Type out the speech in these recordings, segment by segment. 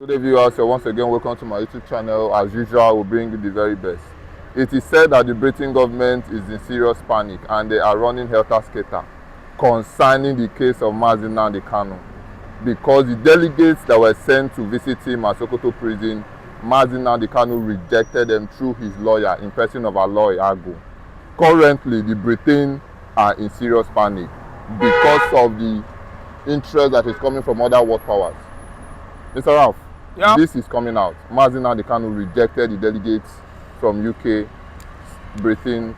Good day, viewers. So once again, welcome to my YouTube channel. As usual, we'll bring you the very best. It is said that the Britain government is in serious panic and they are running helter-skelter concerning the case of Mazi Nnamdi Kanu, because the delegates that were sent to visit him at Sokoto prison, Mazi Nnamdi Kanu rejected them through his lawyer in person of Aloy Agbo. Currently, the Britain are in serious panic because of the interest that is coming from other world powers. Mr. Ralph, yeah. This is coming out. Mazi Nnamdi Kanu rejected the delegates from UK, Britain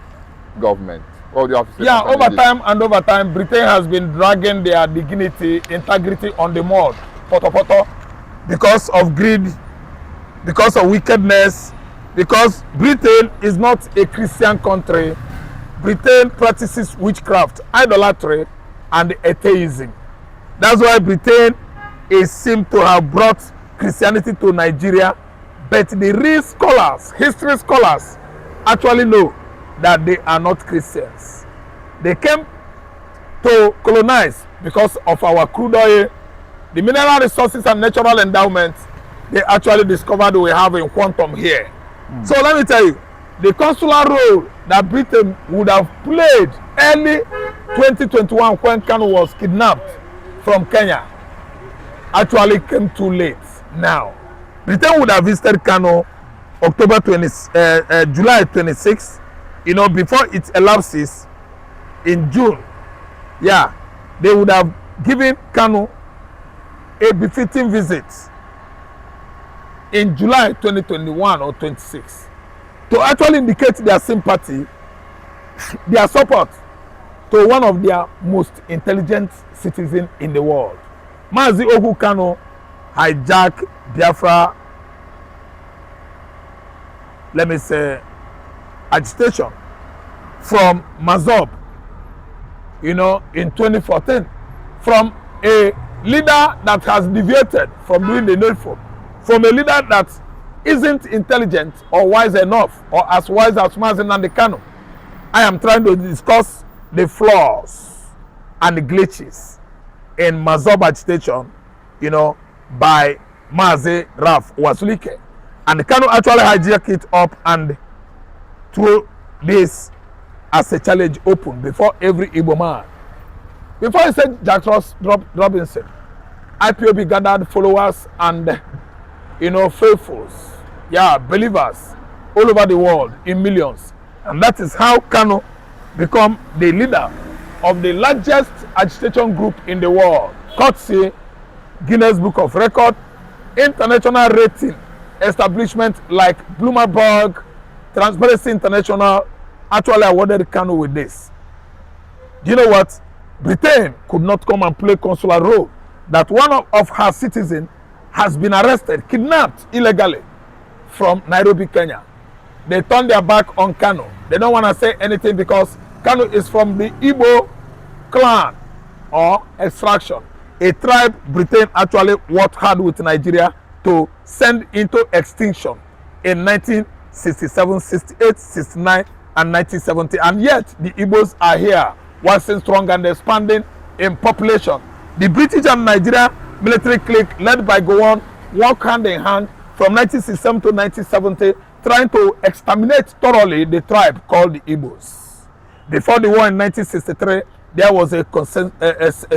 government. What do you have to say? Yeah, over time, Britain has been dragging their dignity, integrity on the mud, because of greed, because of wickedness, because Britain is not a Christian country. Britain practices witchcraft, idolatry, and atheism. That's why Britain is seemed to have brought Christianity to Nigeria, but the real scholars, history scholars, actually know that they are not Christians. They came to colonize because of our crude oil, the mineral resources and natural endowments. They actually discovered we have in quantum here. So let me tell you, the consular role that Britain would have played early 2021 when Kanu was kidnapped from Kenya actually came too late now. Britain would have visited Kanu July 26, before it elapses in June. Yeah, they would have given Kanu a befitting visit in July 2021 or 26 to actually indicate their sympathy, their support to one of their most intelligent citizens in the world. Mazi Kanu hijacked Biafra, let me say, agitation from Mazob, in 2014, from a leader that has deviated from doing the needful, from a leader that isn't intelligent or wise enough or as wise as Mazi Nnamdi Kanu. I am trying to discuss the flaws and the glitches in Mazob agitation, by Mazi Raf Wasulike. And Kanu actually hijacked it up and threw this as a challenge open before every Igbo man. Before he said Jack Ross Robinson, IPOB gathered followers and, faithfuls, believers all over the world in millions. And that is how Kanu become the leader of the largest agitation group in the world, courtesy Guinness Book of Record, international rating establishment like Bloomberg, Transparency International actually awarded Kanu with this. Do you know what? Britain could not come and play consular role. That one of her citizens has been arrested, kidnapped illegally from Nairobi, Kenya. They turned their back on Kanu. They don't want to say anything because Kanu is from the Igbo clan or extraction, a tribe Britain actually worked hard with Nigeria to send into extinction in 1967, 68, 69, and 1970. And yet the Igbos are here, waxing strong and expanding in population. The British and Nigeria military clique led by Gowon worked hand in hand from 1967 to 1970, trying to exterminate thoroughly the tribe called the Igbos. Before the war in 1963, there was a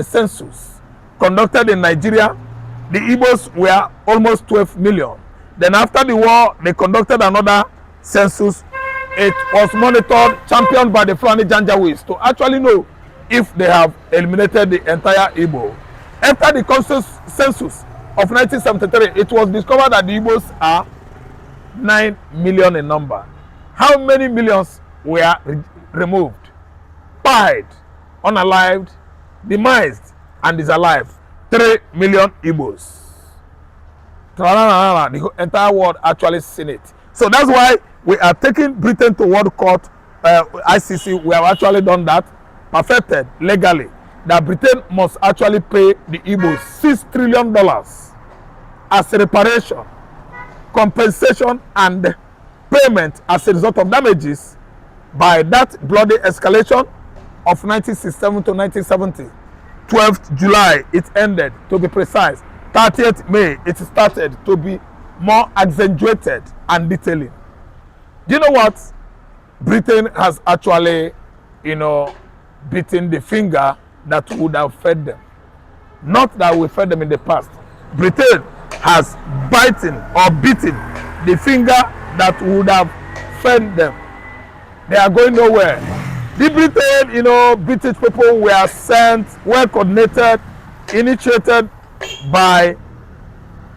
census conducted in Nigeria. The Igbos were almost 12 million. Then after the war, they conducted another census. It was monitored, championed by the Fulani Janjaweeds to actually know if they have eliminated the entire Igbo. After the census of 1973, it was discovered that the Igbos are 9 million in number. How many millions were removed, pied, unalived, demised, and disalive? 3 million Igbos. The entire world actually seen it. So that's why we are taking Britain to World Court, ICC. We have actually done that, perfected legally, that Britain must actually pay the Igbos $6 trillion as a reparation, compensation, and payment as a result of damages by that bloody escalation of 1967 to 1970. 12th July, it ended, to be precise. 30th May, it started to be more accentuated and detailing. Do you know what? Britain has actually, beaten the finger that would have fed them. Not that we fed them in the past. Britain has beaten the finger that would have fed them. They are going nowhere. The Britain, British people were sent, well coordinated, initiated by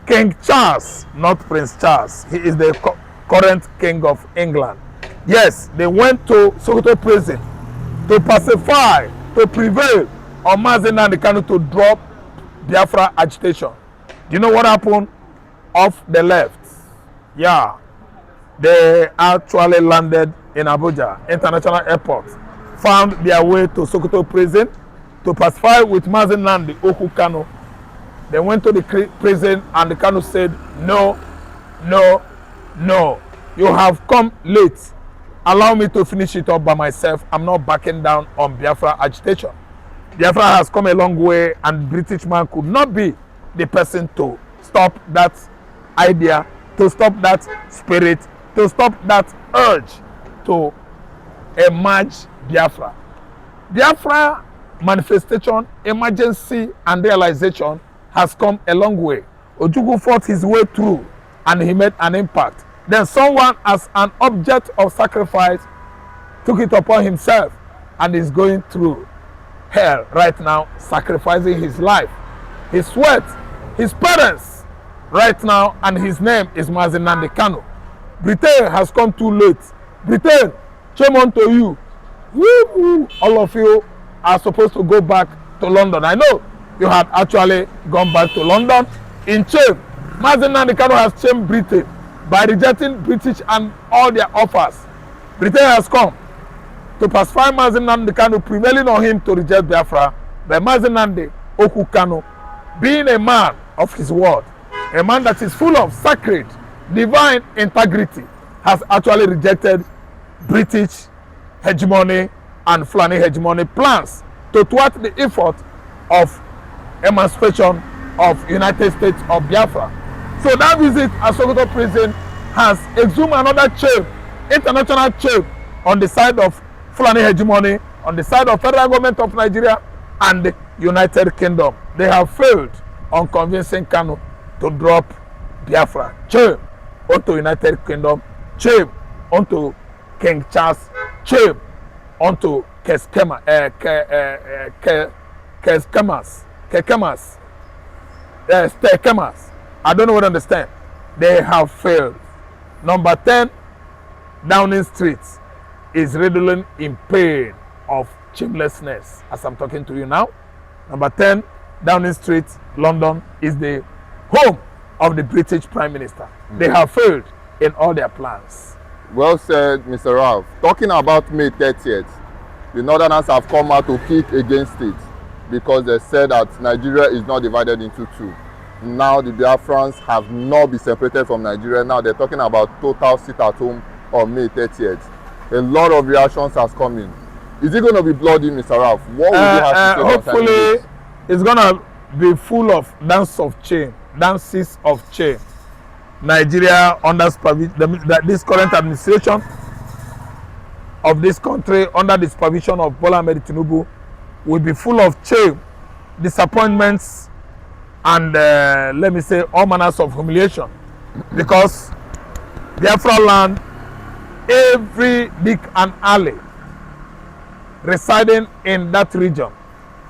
King Charles, not Prince Charles. He is the current King of England. Yes, they went to Sokoto prison to pacify, to prevail on Mazi Nnamdi Kanu to drop Biafra agitation. Do you know what happened? Off the left. Yeah. They actually landed in Abuja International Airport, found their way to Sokoto prison to pacify with Mazi Nnamdi Kanu. They went to the prison and the Kanu said, no, no, no. You have come late. Allow me to finish it up by myself. I'm not backing down on Biafra agitation. Biafra has come a long way and British man could not be the person to stop that idea, to stop that spirit, to stop that urge to emerge Biafra. Biafra manifestation, emergency and realization has come a long way. Ojukwu fought his way through and he made an impact. Then someone as an object of sacrifice took it upon himself and is going through hell right now, sacrificing his life, his sweat, his parents right now, and his name is Mazi Nnamdi Kanu. Britain has come too late. Britain, shame on to you. Woo-hoo. All of you are supposed to go back to London. I know you had actually gone back to London in shame. Mazi Nnamdi Kanu has shamed Britain by rejecting British and all their offers. Britain has come to pacify Mazi Nnamdi Kanu, prevailing on him to reject Biafra. But Mazi Nnamdi Kanu, being a man of his word, a man that is full of sacred, divine integrity, has actually rejected British hegemony and Fulani hegemony plans to thwart the effort of emancipation of United States of Biafra. So that visit at Sokoto prison has exhumed another chain, international chain, on the side of Fulani hegemony, on the side of federal government of Nigeria and the United Kingdom. They have failed on convincing Kanu to drop Biafra. Shame onto United Kingdom, shame onto King Charles, shame onto Kekemas. I don't know what to understand. They have failed. Number 10, Downing Street is riddling in pain of shamelessness as I'm talking to you now. Number 10, Downing Street, London, is the home of the British Prime Minister. They have failed in all their plans. Well said, Mr. Ralph. Talking about May 30th, the Northerners have come out to kick against it because they said that Nigeria is not divided into two. Now the Biafrans have not been separated from Nigeria. Now they're talking about total sit at home on May 30th. A lot of reactions has come in. Is it going to be bloody, Mr. Ralph? What would you have to say? Hopefully, it's going to be full of dances of change. Nigeria, under this current administration of this country, under the supervision of Bola Ahmed Tinubu, will be full of shame, disappointments, and let me say all manners of humiliation, because Biafra land, every dick and alley residing in that region,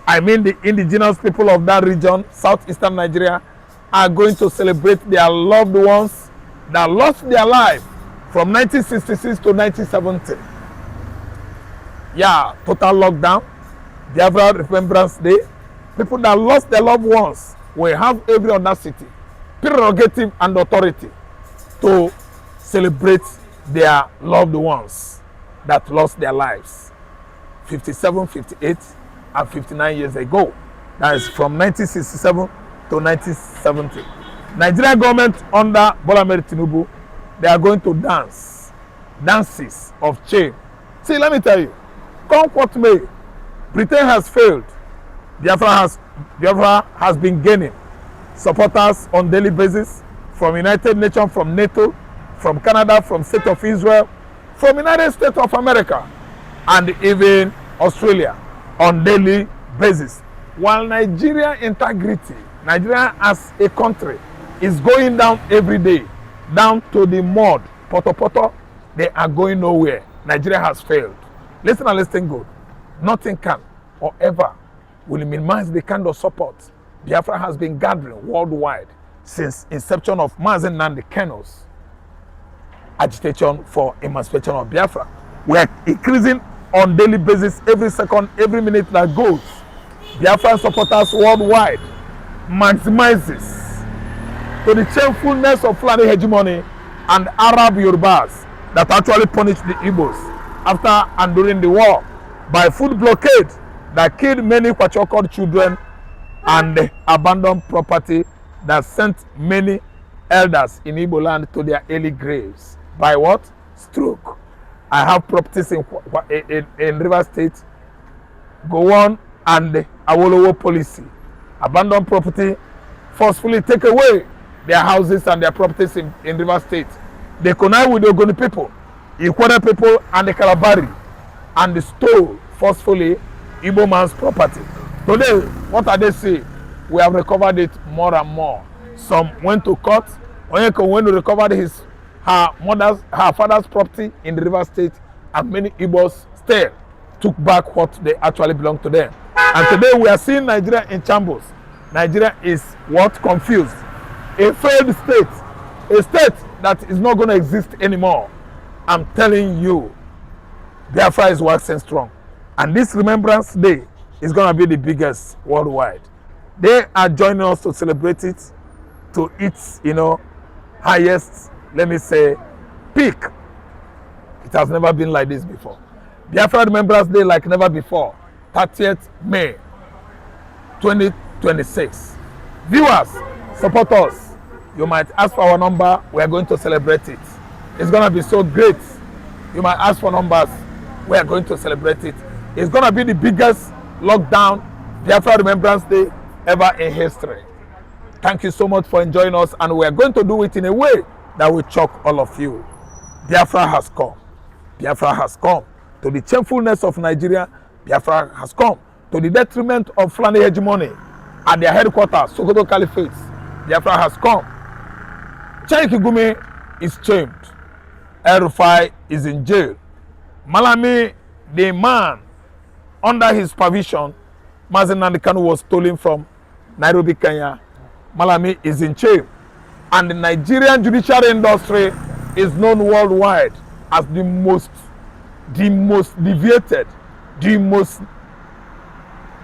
I mean the indigenous people of that region, southeastern Nigeria, are going to celebrate their loved ones that lost their life from 1966 to 1970. Yeah, total lockdown, Biafra Remembrance Day. People that lost their loved ones will have every other city prerogative and authority to celebrate their loved ones that lost their lives 57, 58, and 59 years ago. That is from 1967 to 1970. Nigerian government under Bola Ahmed Tinubu, they are going to dances of shame. See, let me tell you, come what may, Britain has failed. Biafra has been gaining supporters on daily basis from United Nations, from NATO, from Canada, from State of Israel, from United States of America, and even Australia on daily basis. While Nigeria integrity, Nigeria as a country, is going down every day, down to the mud, poto, they are going nowhere. Nigeria has failed. Listen and listen good. Nothing can or ever will minimize the kind of support Biafra has been gathering worldwide since inception of Mazen Nnamdi Kanu's agitation for emancipation of Biafra. We are increasing on daily basis, every second, every minute that goes. Biafran supporters worldwide maximizes to the shamefulness of Fulani hegemony and Arab Yorubas that actually punished the Igbos after and during the war by food blockade that killed many Kwachokod children and abandoned property that sent many elders in Igbo land to their early graves. By what? Stroke. I have properties in River State, Gowon and Awolowo policy. Abandoned property, forcefully take away their houses and their properties in River State. They connive with the Ogoni people, Ikwere people, and the Kalabari, and they stole forcefully Igbo man's property. Today, what are they saying? We have recovered it more and more. Some went to court. Onyeko went to recover her father's property in the River State, and many Igbos still took back what they actually belonged to them. And today we are seeing Nigeria in shambles. Nigeria is what? Confused. A failed state. A state that is not going to exist anymore. I'm telling you, Biafra is waxing strong. And this Remembrance Day is going to be the biggest worldwide. They are joining us to celebrate it to its, highest, let me say, peak. It has never been like this before. Biafra Remembrance Day like never before. 30th May 2026. Viewers, support us. You might ask for our number. We are going to celebrate it. It's going to be so great. You might ask for numbers. We are going to celebrate it. It's going to be the biggest lockdown Biafra Remembrance Day ever in history. Thank you so much for enjoying us, and we are going to do it in a way that will shock all of you. Biafra has come. Biafra has come. To the shamefulness of Nigeria, Biafra has come. To the detriment of Fulani hegemony at their headquarters, Sokoto Caliphate, Biafra has come. Cheriki Gume is chained. El-Rufai is in jail. Malami, the man under his supervision, Mazen Nnamdi Kanu, was stolen from Nairobi, Kenya. Malami is in jail. And the Nigerian judiciary industry is known worldwide as the most deviated, the most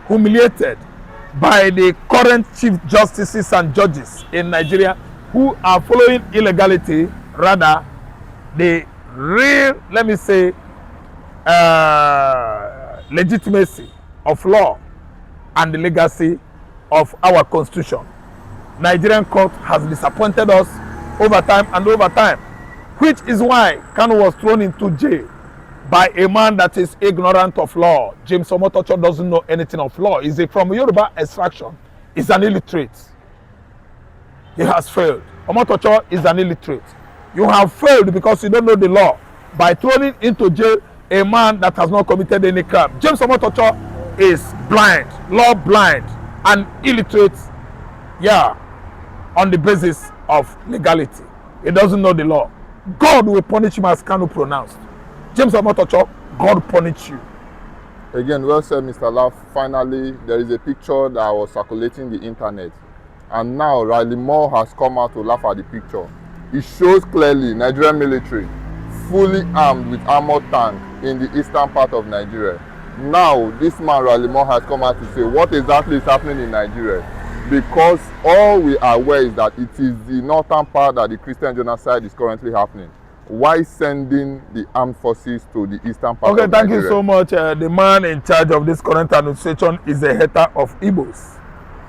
humiliated by the current chief justices and judges in Nigeria who are following illegality, rather the real, let me say, legitimacy of law and the legacy of our constitution. Nigerian court has disappointed us over time and over time, which is why Kanu was thrown into jail by a man that is ignorant of law. James Omotocho doesn't know anything of law. He's from Yoruba extraction. He's an illiterate. He has failed. Omotocho is an illiterate. You have failed because you don't know the law by throwing into jail a man that has not committed any crime. James Omotocho is blind, law blind, and illiterate, on the basis of legality. He doesn't know the law. God will punish him as Kanu pronounced. James Omotocho, God punish you. Again, well said, Mr. Laugh. Finally, there is a picture that was circulating the internet. And now Riley Moore has come out to laugh at the picture. It shows clearly Nigerian military fully armed with armored tanks in the eastern part of Nigeria. Now, this man Riley Moore has come out to say what exactly is happening in Nigeria. Because all we are aware is that it is the northern part that the Christian genocide is currently happening. Why sending the armed forces to the eastern part of Nigeria? Okay, thank you so much. The man in charge of this current administration is a hater of Igbos.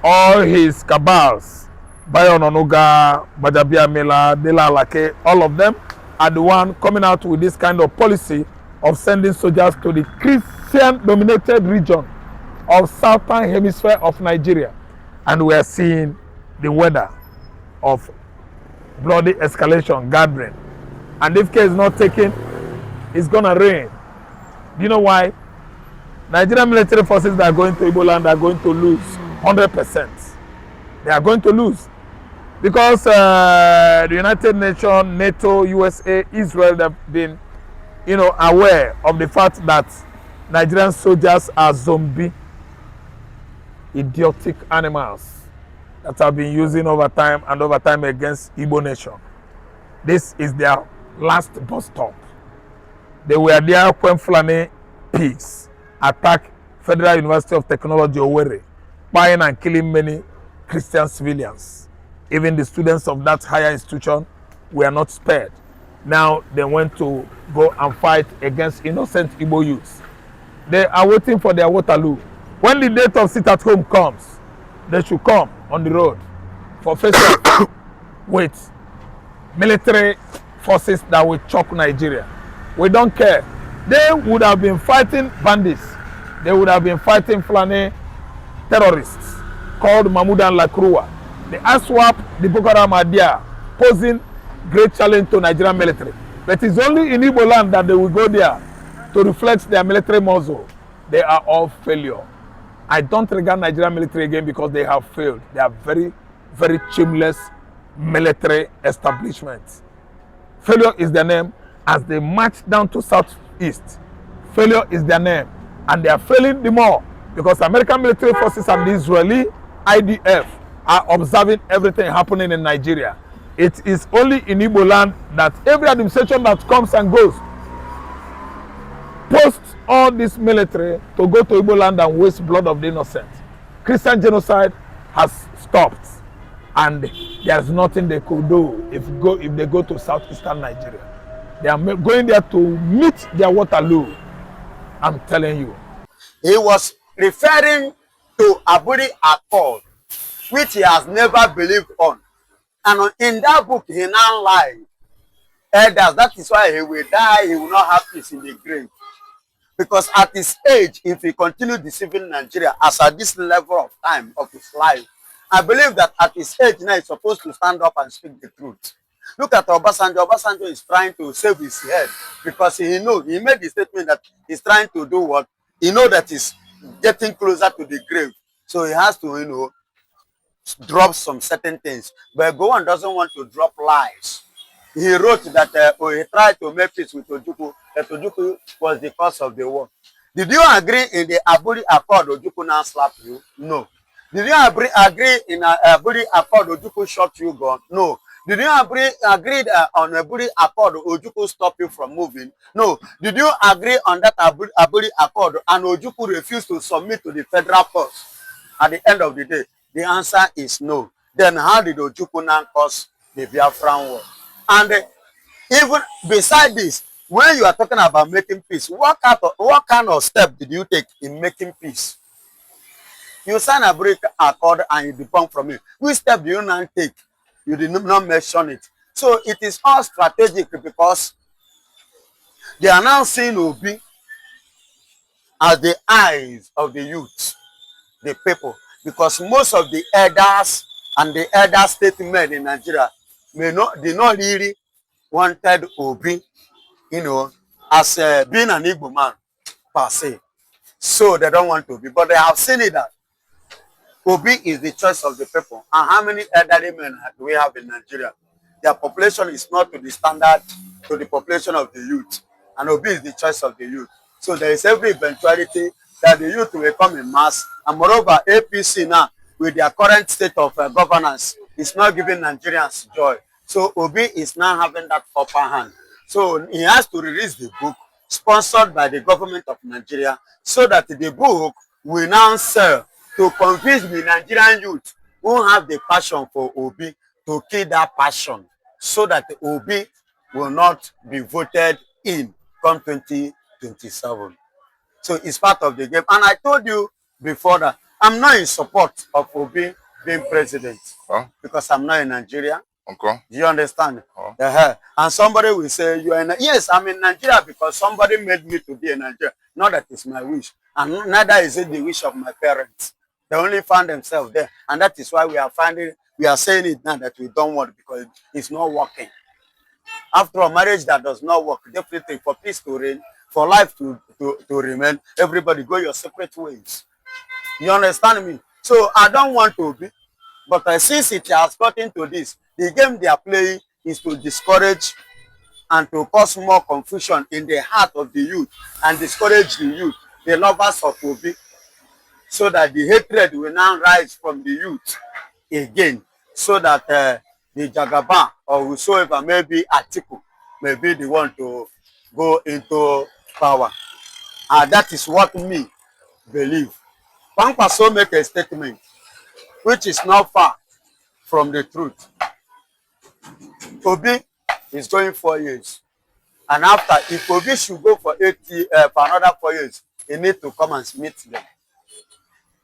All his cabals, Bayon Onuga, Bajabia Mela, Dela Alake, all of them are the one coming out with this kind of policy of sending soldiers to the Christian-dominated region of southern hemisphere of Nigeria. And we are seeing the weather of bloody escalation gathering. And if care is not taken, it's gonna rain. Do you know why? Nigerian military forces that are going to Igbo land are going to lose 100%. They are going to lose because the United Nations, NATO, USA, Israel have been, aware of the fact that Nigerian soldiers are zombie, idiotic animals that have been using over time against Igbo nation. This is their last bus stop. They were there when Fulani pigs attacked Federal University of Technology Owerri, buying and killing many Christian civilians. Even the students of that higher institution were not spared. Now they went to go and fight against innocent Igbo youths. They are waiting for their Waterloo. When the date of sit at home comes, they should come on the road for face off with military forces that will choke Nigeria. We don't care. They would have been fighting bandits. They would have been fighting Fulani terrorists called Mahmoud and Lakrua. The ASWAP, the Boko Haram are there, posing great challenge to Nigerian military. But it's only in Igbo land that they will go there to reflect their military muscle. They are all failure. I don't regard Nigerian military again because they have failed. They are very, very shameless military establishments. Failure is their name. As they march down to southeast, failure is their name. And they are failing the more because American military forces and the Israeli IDF are observing everything happening in Nigeria. It is only in Igbo land that every administration that comes and goes posts all this military to go to Igbo land and waste blood of the innocent. Christian genocide has stopped, and there's nothing they could do if they go to southeastern Nigeria. They are going there to meet their Waterloo. I'm telling you. He was referring to Aburi Accord, which he has never believed on. And in that book, he now lied. Elders, that is why he will die, he will not have peace in the grave. Because at his age, if he continued deceiving Nigeria as at this level of time of his life, I believe that at his age now he's supposed to stand up and speak the truth. Look at Obasanjo. Obasanjo is trying to save his head because he knows, he made the statement that he's trying to do what? He knows that he's getting closer to the grave. So he has to, drop some certain things. But Gowon doesn't want to drop lies. He wrote that he tried to make peace with Ojukwu, that Ojukwu was the cause of the war. Did you agree in the Aburi Accord Ojukwu now slapped you? No. Did you agree in Aburi Accord Ojukwu shot you gun? No. Did you agree on Aburi Accord Ojukwu stop you from moving? No. Did you agree on that Aburi Accord and Ojukwu refused to submit to the federal force? At the end of the day, the answer is no. Then how did Ojukwu now cause the Biafran war? And even beside this, when you are talking about making peace, what kind of step did you take in making peace? You sign a break accord and you depart from it. Which step do you now take? You did not mention it. So it is all strategic because they are now seeing Obi as the eyes of the youth, the people. Because most of the elders and the elder statesmen in Nigeria did not really wanted Obi, as being an Igbo man per se. So they don't want to be. But they have seen it that Obi is the choice of the people. And how many elderly men do we have in Nigeria? Their population is not to the standard, to the population of the youth. And Obi is the choice of the youth. So there is every eventuality that the youth will come in mass. And moreover, APC now, with their current state of governance, is not giving Nigerians joy. So Obi is now having that upper hand. So he has to release the book sponsored by the government of Nigeria so that the book will now serve to convince the Nigerian youth who have the passion for Obi to kill that passion so that Obi will not be voted in come 2027. So it's part of the game. And I told you before that I'm not in support of Obi being president because I'm not in Nigeria. Okay. Do you understand? And somebody will say, you are in yes, I'm in Nigeria because somebody made me to be in Nigeria. Not that it's my wish. And neither is it the wish of my parents. They only found themselves there. And that is why we are finding We are saying it now that we don't want because it's not working. After a marriage that does not work, definitely for peace to reign, for life to remain, everybody go your separate ways. You understand me? So I don't want to be, but since it has gotten to this, the game they are playing is to discourage and to cause more confusion in the heart of the youth and discourage the youth, the lovers of Obi, so that the hatred will now rise from the youth again, so that the Jagaban or whosoever may be Atiku may be the one to go into power. And that is what me believe. Pankwaso make a statement which is not far from the truth. Obi is going 4 years. And after, if Obi should go for for another 4 years, he need to come and meet them.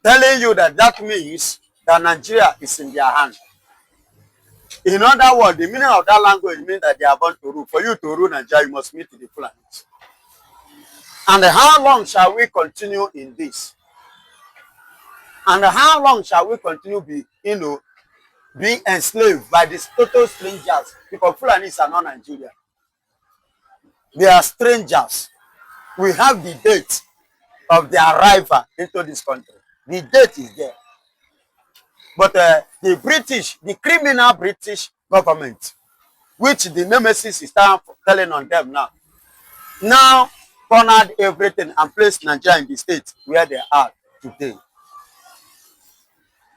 Telling you that that means that Nigeria is in their hand. In other words, the meaning of that language means that they are born to rule. For you to rule Nigeria, you must meet the Fulanis. And how long shall we continue in this? And how long shall we continue be enslaved by these total strangers? Because Fulanis are not Nigeria. They are strangers. We have the date of their arrival into this country. The date is there. But the British, the criminal British government, which the nemesis is telling on them now cornered everything and placed Nigeria in the state where they are today.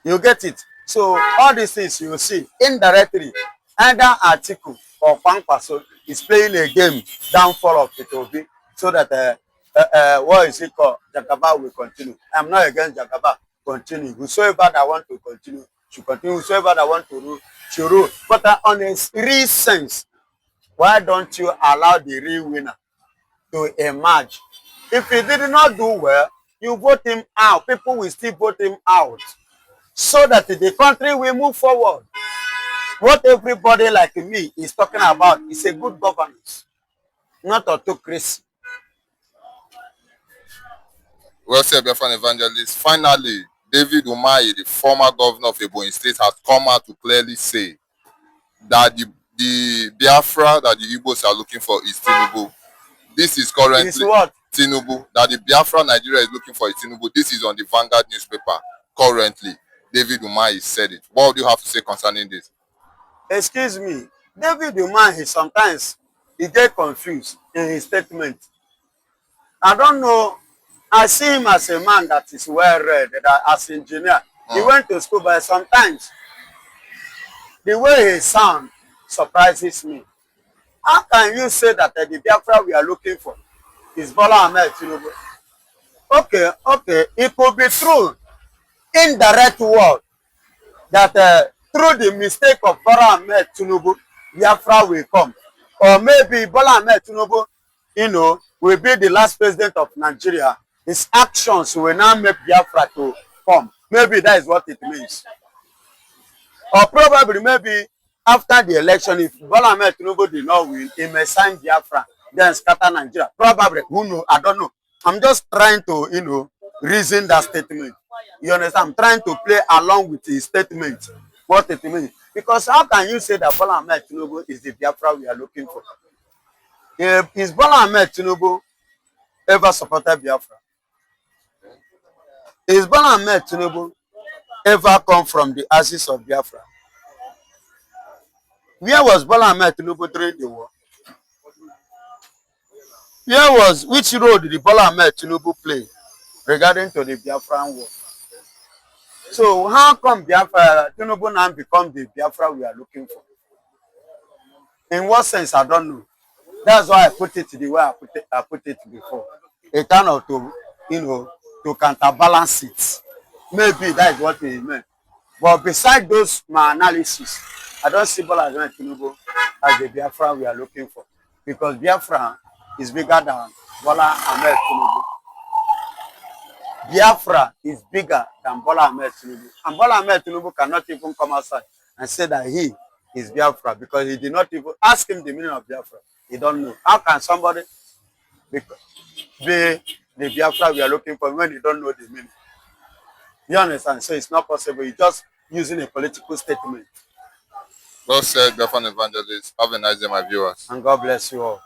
You get it? So all these things you see indirectly, either Atiku or Pankwaso is playing a game downfall of Obi, so that what is it called? Jagaba will continue. I'm not against Jagaba. Continue. Whosoever that want to continue should continue. Whosoever that want to rule should rule. But on a real sense, why don't you allow the real winner to emerge? If he did not do well, you vote him out. People will still vote him out, so that the country will move forward. What everybody like me is talking about is a good governance, not autocracy. Well said, Biafran evangelist. Finally, David Umahi, the former governor of Ebonyi State, has come out to clearly say that the Biafra that the Igbos are looking for is Tinubu. This is currently Tinubu. That the Biafra Nigeria is looking for is Tinubu. This is on the Vanguard newspaper currently. David Umahi said it. What do you have to say concerning this? Excuse me. David Umahi sometimes he get confused in his statement. I don't know. I see him as a man that is well read, that as an engineer. He went to school, but sometimes the way he sounds surprises me. How can you say that the Biafra we are looking for is Bola Ahmed Tinubu? Okay, it could be true, indirect word, that through the mistake of Bola Ahmed Tinubu, Biafra will come. Or maybe Bola Ahmed Tinubu, will be the last president of Nigeria. His actions will now make Biafra to come. Maybe that is what it means. Or probably maybe after the election, if Bola Ahmed Tinubu did not win, he may sign Biafra, then scatter Nigeria. Probably, who knows? I don't know. I'm just trying to, reason that statement. You understand? I'm trying to play along with his statement. What it means. Because how can you say that Bola Ahmed Tinubu is the Biafra we are looking for? Is Bola Ahmed Tinubu ever supported Biafra? Is Bola Ahmed Tinubu ever come from the ashes of Biafra? Where was Bola Ahmed Tinubu during the war? Which role did Bola Ahmed Tinubu play regarding to the Biafran war? So how come Tinubu now become the Biafra we are looking for? In what sense? I don't know. That's why I put it the way I put it before. A kind of to counterbalance it. Maybe that is what he meant. But beside those my analysis, I don't see Bola Ahmed Tinubu as the Biafra we are looking for. Because Biafra is bigger than Bola Ahmed Tinubu. Biafra is bigger than Bola Ahmed Tinubu. And Bola Ahmed Tinubu cannot even come outside and say that he is Biafra, because he did not even ask him the meaning of Biafra. He don't know. How can somebody be the Biafra we are looking for when you don't know the meaning? You understand? So it's not possible. using a political statement. Well said, Biafran evangelist. Have a nice day, my viewers. And God bless you all.